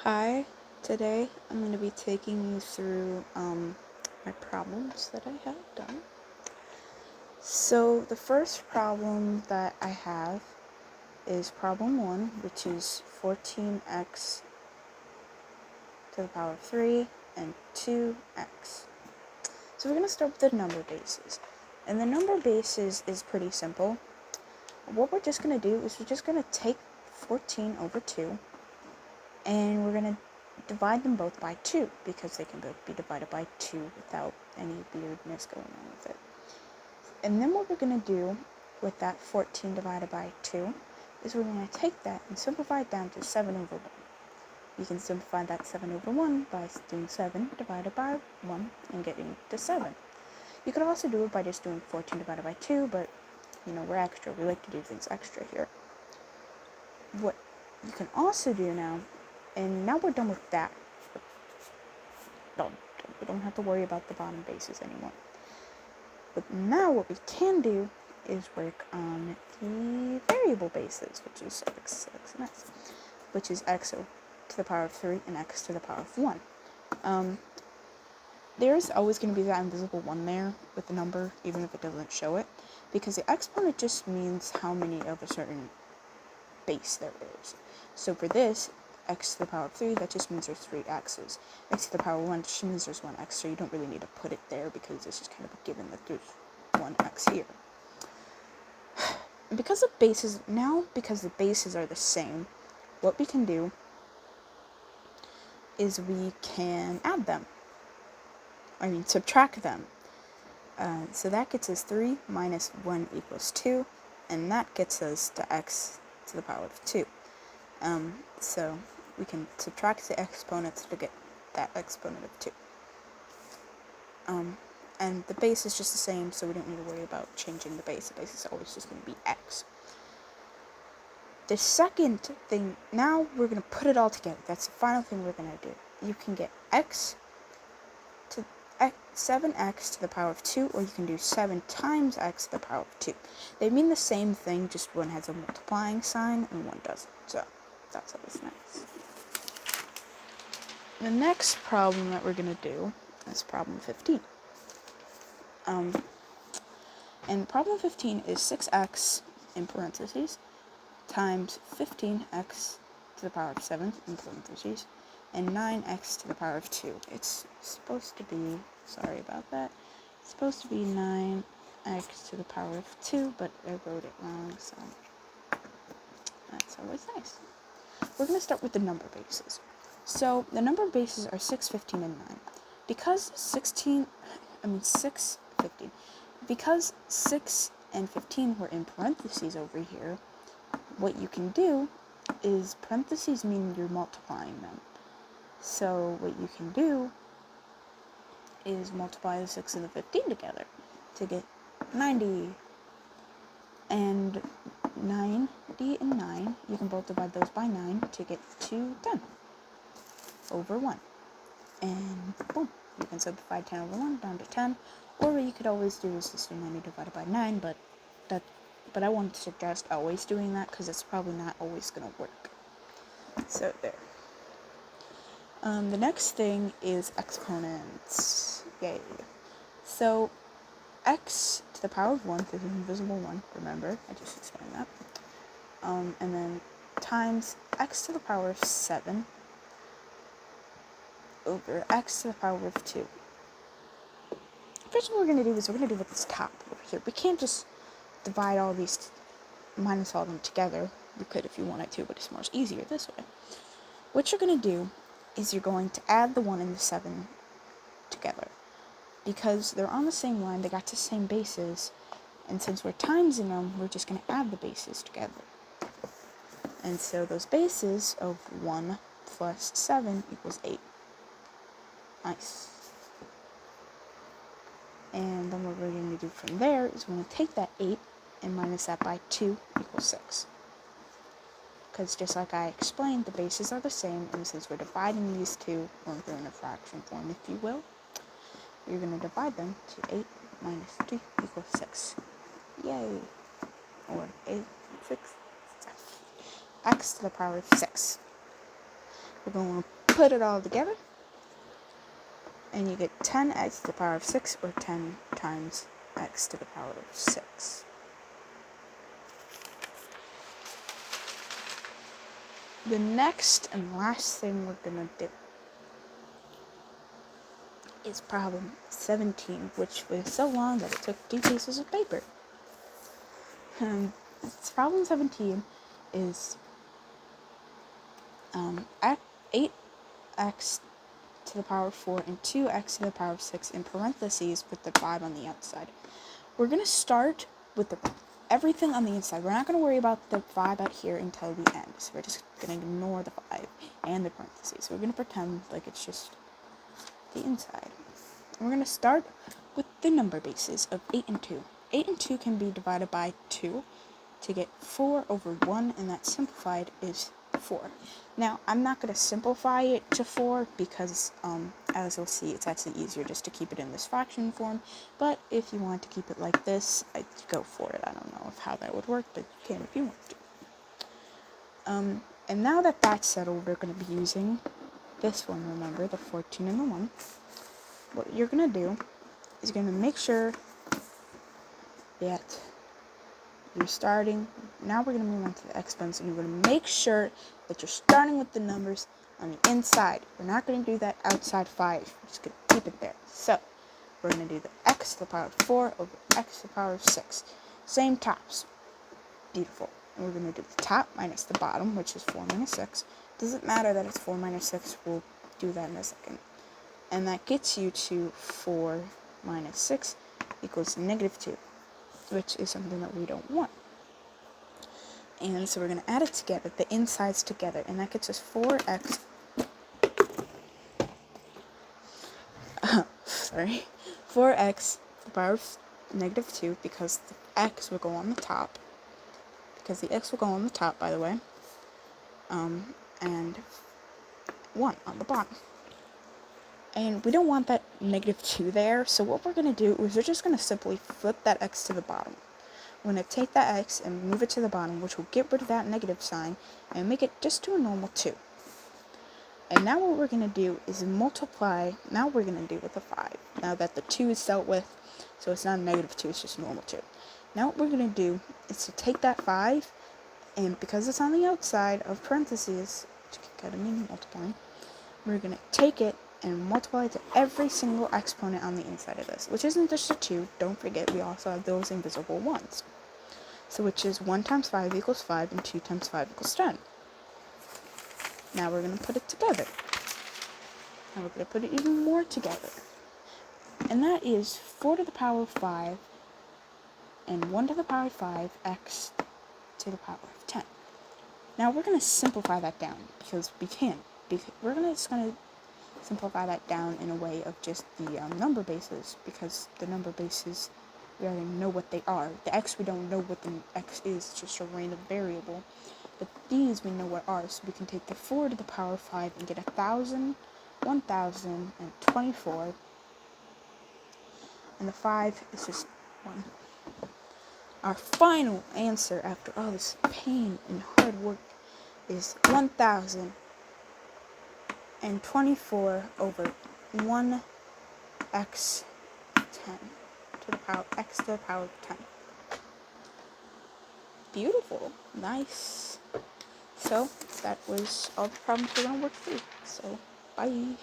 Hi, today I'm going to be taking you through my problems that I have done. So the first problem that I have is problem 1, which is 14x to the power of 3 and 2x. So we're going to start with the number bases. And the number bases is pretty simple. What we're just going to do is we're just going to take 14 over 2 and we're going to divide them both by 2 because they can both be divided by 2 without any weirdness going on with it. And then what we're going to do with that 14 divided by 2 is we're going to take that and simplify it down to 7 over 1. You can simplify that 7 over 1 by doing 7 divided by 1 and getting to 7. You could also do it by just doing 14 divided by 2, but we're extra. We like to do things extra here. What you can also do now, and now we're done with that. We don't have to worry about the bottom bases anymore. But now what we can do is work on the variable bases, which is x, and x, which is x to the power of 3 and x to the power of 1. There's always going to be that invisible 1 there with the number, even if it doesn't show it, because the exponent just means how many of a certain base there is. So for this, x to the power of 3, that just means there's 3 x's. X to the power of 1 just means there's 1 x, so you don't really need to put it there because it's just kind of a given that there's 1 x here. And because the bases are the same, what we can do is we can add them. Subtract them. So that gets us 3 minus 1 equals 2, and that gets us to x to the power of 2. So we can subtract the exponents to get that exponent of 2. And the base is just the same, so we don't need to worry about changing the base. The base is always just going to be x. The second thing, now we're going to put it all together. That's the final thing we're going to do. You can get 7x to the power of 2, or you can do 7 times x to the power of 2. They mean the same thing, just one has a multiplying sign and one doesn't. So that's always nice. The next problem that we're going to do is problem 15. And problem 15 is 6x in parentheses times 15x to the power of 7 in parentheses and 9x to the power of 2. It's supposed to be, sorry about that, it's supposed to be 9x to the power of 2, but I wrote it wrong, so that's always nice. We're going to start with the number bases. So the number bases are 6, 15, and 9. Because 6 and 15 were in parentheses over here, what you can do is parentheses mean you're multiplying them. So what you can do is multiply the 6 and the 15 together to get 90. And 90 and 9, you can both divide those by 9 to get 210 over 1. And boom, you can simplify 10 over 1 down to 10. Or what you could always do is just do 90 divided by 9, but I wouldn't suggest always doing that because it's probably not always going to work. So there. The next thing is exponents. Yay. So x to the power of 1, this is invisible 1, remember, I just explained that. And then times x to the power of 7 over x to the power of 2. First what we're going to do is we're going to do with this top over here. We can't just divide all these, minus all of them together. We could if you wanted to, but it's much easier this way. What you're going to do is you're going to add the 1 and the 7 together. Because they're on the same line, they got the same bases, and since we're timesing them, we're just going to add the bases together. And so those bases of 1 plus 7 equals 8. Nice. And then what we're going to do from there is we're going to take that 8 and minus that by 2 equals 6. Because just like I explained, the bases are the same, and since we're dividing these two, or they're in a fraction form, if you will, you're going to divide them to 8 minus 2 equals 6. Yay! Or 8, 6, 7. X to the power of 6. we're going to put it all together, and you get 10x to the power of 6, or 10 times x to the power of 6. The next and last thing we're going to do is problem 17, which was so long that it took 2 pieces of paper. Problem 17 is 8x to the power of 4 and 2x to the power of 6 in parentheses with the 5 on the outside. We're going to start with everything on the inside. We're not going to worry about the 5 out here until the end. So we're just going to ignore the 5 and the parentheses. We're going to pretend like it's just the inside. We're going to start with the number bases of 8 and 2. 8 and 2 can be divided by 2 to get 4 over 1, and that simplified is 4. Now, I'm not going to simplify it to 4 because, as you'll see, it's actually easier just to keep it in this fraction form. But if you want to keep it like this, I'd go for it. I don't know how that would work, but you can if you want to. And now that that's settled, we're going to be using this one, remember, the 14 and the 1. What you're going to do is you're going to make sure that you're starting, now we're going to move on to the exponents, and you're going to make sure that you're starting with the numbers on the inside. We're not going to do that outside 5. We're just going to keep it there. So, we're going to do the x to the power of 4 over x to the power of 6. Same tops. Beautiful. And we're going to do the top minus the bottom, which is 4 minus 6. Doesn't matter that it's 4 minus 6. We'll do that in a second. And that gets you to 4 minus 6 equals negative 2. Which is something that we don't want. And so we're going to add it together, the insides together, and that gets us 4x, 4x to the power of negative 2, because the x will go on the top, by the way, and 1 on the bottom. And we don't want that negative 2 there, so what we're going to do is we're just going to simply flip that x to the bottom. We're going to take that x and move it to the bottom, which will get rid of that negative sign, and make it just to a normal 2. And now what we're going to do is multiply, now we're going to do with the 5, now that the 2 is dealt with, so it's not a negative 2, it's just normal 2. Now what we're going to do is to take that 5, and because it's on the outside of parentheses, which can kind of mean multiplying, we're going to take it and multiply to every single exponent on the inside of this, which isn't just a 2. Don't forget, we also have those invisible ones. So which is 1 times 5 equals 5, and 2 times 5 equals 10. Now we're going to put it together. Now we're going to put it even more together. And that is 4 to the power of 5 and 1 to the power of 5 x to the power of 10. Now we're going to simplify that down because we can. We're just going to simplify that down in a way of just the number bases, because the number bases, we already know what they are. The x, we don't know what the x is, it's just a random variable. But these we know what are, so we can take the 4 to the power of 5 and get 1,000, 1,024, and the 5 is just 1. Our final answer after all this pain and hard work is 1,024 over 1 x 10 to the power x to the power of 10. Beautiful. Nice. So that was all the problems we're going to work through. So bye.